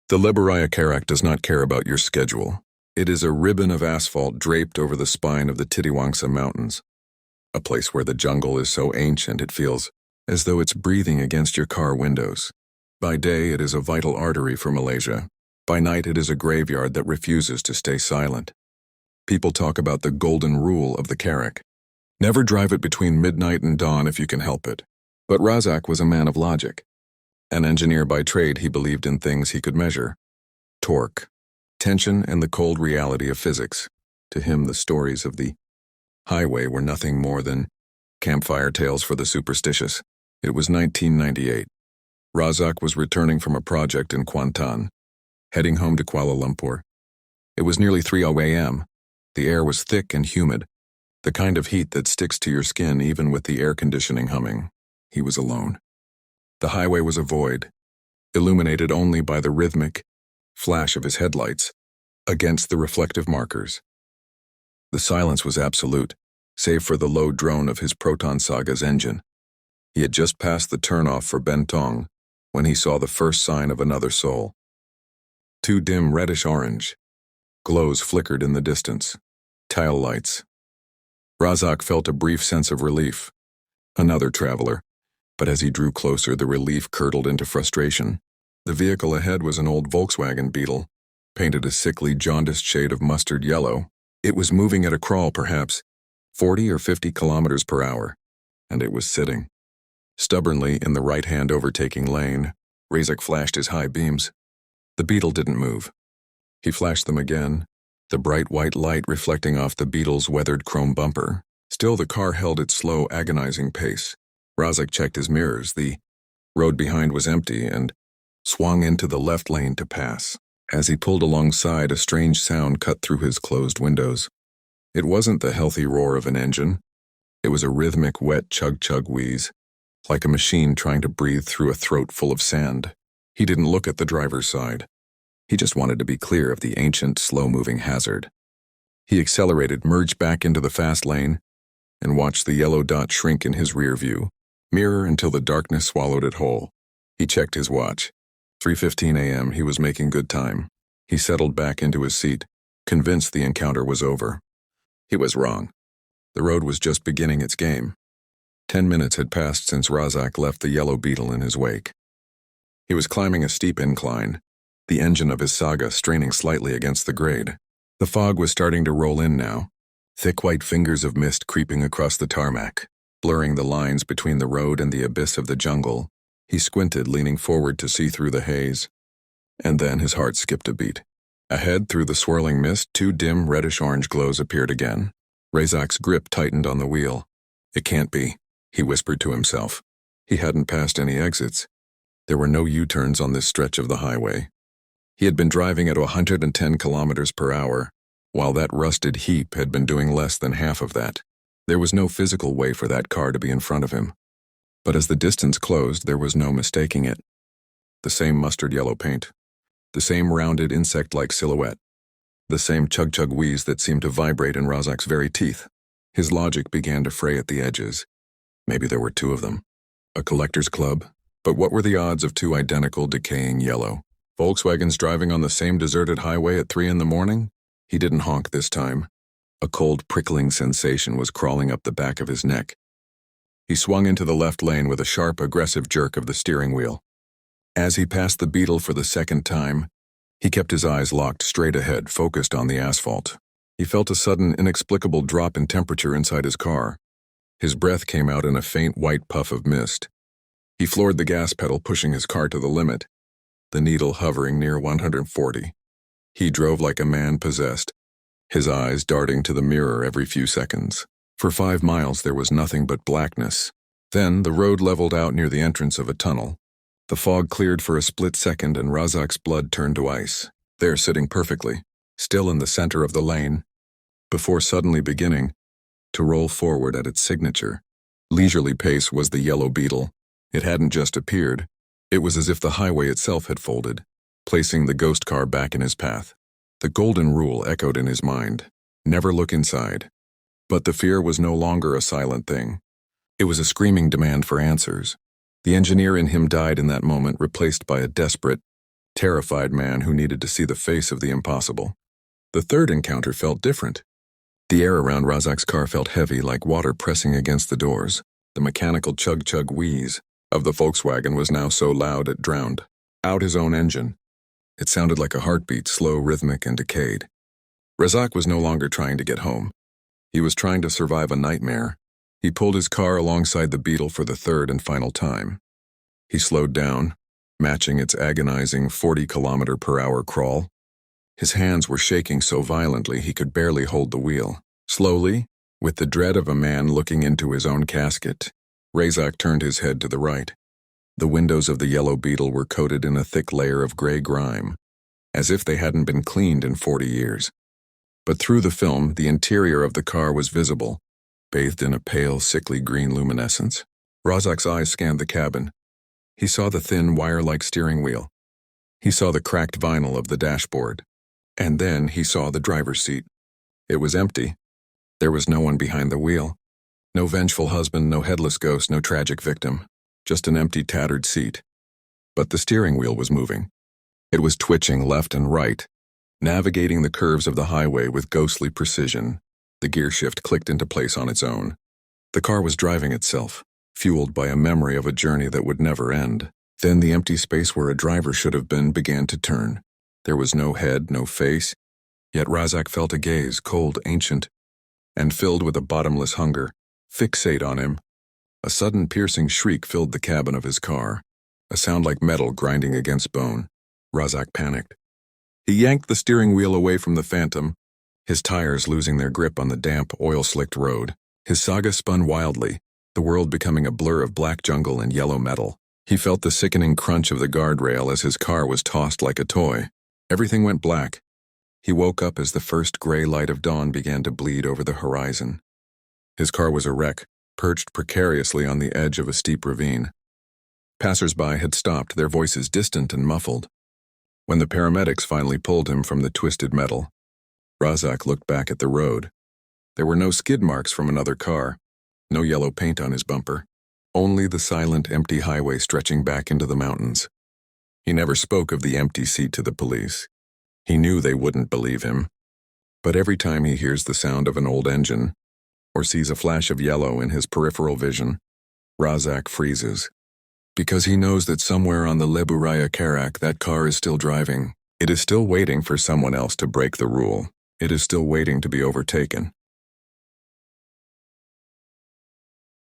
The lebuhraya Karak does not care about your schedule. It is a ribbon of asphalt draped over the spine of the Titiwangsa Mountains, a place where the jungle is so ancient it feels as though it's breathing against your car windows. By day, it is a vital artery for Malaysia. By night, it is a graveyard that refuses to stay silent. People talk about the golden rule of the Karak. Never drive it between midnight and dawn if you can help it. But Razak was a man of logic. An engineer by trade, he believed in things he could measure. Torque, tension, and the cold reality of physics. To him, the stories of the highway were nothing more than campfire tales for the superstitious. It was 1998. Razak was returning from a project in Kuantan, heading home to Kuala Lumpur. It was nearly 3:00 a.m. The air was thick and humid, the kind of heat that sticks to your skin even with the air conditioning humming. He was alone. The highway was a void, illuminated only by the rhythmic flash of his headlights against the reflective markers. The silence was absolute, save for the low drone of his Proton Saga's engine. He had just passed the turnoff for Bentong when he saw the first sign of another soul. Two dim reddish-orange glows flickered in the distance. Taillights. Razak felt a brief sense of relief. Another traveler. But as he drew closer, the relief curdled into frustration. The vehicle ahead was an old Volkswagen Beetle, painted a sickly, jaundiced shade of mustard yellow. It was moving at a crawl, perhaps 40 or 50 kilometers per hour, and it was sitting stubbornly in the right-hand overtaking lane. Razak flashed his high beams. The Beetle didn't move. He flashed them again, the bright white light reflecting off the Beetle's weathered chrome bumper. Still, the car held its slow, agonizing pace. Razak checked his mirrors. The road behind was empty and swung into the left lane to pass. As he pulled alongside, a strange sound cut through his closed windows. It wasn't the healthy roar of an engine. It was a rhythmic, wet chug-chug wheeze, like a machine trying to breathe through a throat full of sand. He didn't look at the driver's side. He just wanted to be clear of the ancient, slow-moving hazard. He accelerated, merged back into the fast lane, and watched the yellow dot shrink in his rear view mirror until the darkness swallowed it whole. He checked his watch. 3:15 a.m. He was making good time. He settled back into his seat, convinced the encounter was over. He was wrong. The road was just beginning its game. 10 minutes had passed since Razak left the Yellow Beetle in his wake. He was climbing a steep incline, the engine of his Saga straining slightly against the grade. The fog was starting to roll in now, thick white fingers of mist creeping across the tarmac, blurring the lines between the road and the abyss of the jungle. He squinted, leaning forward to see through the haze. And then his heart skipped a beat. Ahead, through the swirling mist, two dim reddish-orange glows appeared again. Razak's grip tightened on the wheel. It can't be, he whispered to himself. He hadn't passed any exits. There were no U-turns on this stretch of the highway. He had been driving at 110 kilometers per hour, while that rusted heap had been doing less than half of that. There was no physical way for that car to be in front of him. But as the distance closed, there was no mistaking it. The same mustard yellow paint. The same rounded insect-like silhouette. The same chug-chug wheeze that seemed to vibrate in Razak's very teeth. His logic began to fray at the edges. Maybe there were two of them. A collector's club. But what were the odds of two identical, decaying yellow Volkswagens driving on the same deserted highway at 3 in the morning? He didn't honk this time. A cold, prickling sensation was crawling up the back of his neck. He swung into the left lane with a sharp, aggressive jerk of the steering wheel. As he passed the Beetle for the second time, he kept his eyes locked straight ahead, focused on the asphalt. He felt a sudden, inexplicable drop in temperature inside his car. His breath came out in a faint white puff of mist. He floored the gas pedal, pushing his car to the limit, the needle hovering near 140. He drove like a man possessed, his eyes darting to the mirror every few seconds. For 5 miles there was nothing but blackness. Then the road leveled out near the entrance of a tunnel. The fog cleared for a split second and Razak's blood turned to ice, there sitting perfectly, still in the center of the lane, before suddenly beginning to roll forward at its signature. Leisurely pace was the Yellow Beetle. It hadn't just appeared. It was as if the highway itself had folded, placing the ghost car back in his path. The golden rule echoed in his mind. Never look inside. But the fear was no longer a silent thing. It was a screaming demand for answers. The engineer in him died in that moment, replaced by a desperate, terrified man who needed to see the face of the impossible. The third encounter felt different. The air around Razak's car felt heavy, like water pressing against the doors. The mechanical chug-chug wheeze of the Volkswagen was now so loud it drowned out his own engine. It sounded like a heartbeat, slow, rhythmic, and decayed. Razak was no longer trying to get home. He was trying to survive a nightmare. He pulled his car alongside the Beetle for the third and final time. He slowed down, matching its agonizing 40-kilometer-per-hour crawl. His hands were shaking so violently he could barely hold the wheel. Slowly, with the dread of a man looking into his own casket, Razak turned his head to the right. The windows of the Yellow Beetle were coated in a thick layer of gray grime, as if they hadn't been cleaned in 40 years. But through the film, the interior of the car was visible, bathed in a pale, sickly green luminescence. Razak's eyes scanned the cabin. He saw the thin, wire-like steering wheel. He saw the cracked vinyl of the dashboard. And then he saw the driver's seat. It was empty. There was no one behind the wheel. No vengeful husband, no headless ghost, no tragic victim. Just an empty, tattered seat. But the steering wheel was moving. It was twitching left and right, navigating the curves of the highway with ghostly precision. The gear shift clicked into place on its own. The car was driving itself, fueled by a memory of a journey that would never end. Then the empty space where a driver should have been began to turn. There was no head, no face, yet Razak felt a gaze, cold, ancient, and filled with a bottomless hunger, fixate on him. A sudden piercing shriek filled the cabin of his car, a sound like metal grinding against bone. Razak panicked. He yanked the steering wheel away from the Phantom, his tires losing their grip on the damp, oil-slicked road. His saga spun wildly, the world becoming a blur of black jungle and yellow metal. He felt the sickening crunch of the guardrail as his car was tossed like a toy. Everything went black. He woke up as the first gray light of dawn began to bleed over the horizon. His car was a wreck, perched precariously on the edge of a steep ravine. Passers-by had stopped, their voices distant and muffled. When the paramedics finally pulled him from the twisted metal, Razak looked back at the road. There were no skid marks from another car, no yellow paint on his bumper, only the silent, empty highway stretching back into the mountains. He never spoke of the empty seat to the police. He knew they wouldn't believe him. But every time he hears the sound of an old engine, or sees a flash of yellow in his peripheral vision, Razak freezes. Because he knows that somewhere on the lebuhraya Karak that car is still driving. It is still waiting for someone else to break the rule. It is still waiting to be overtaken.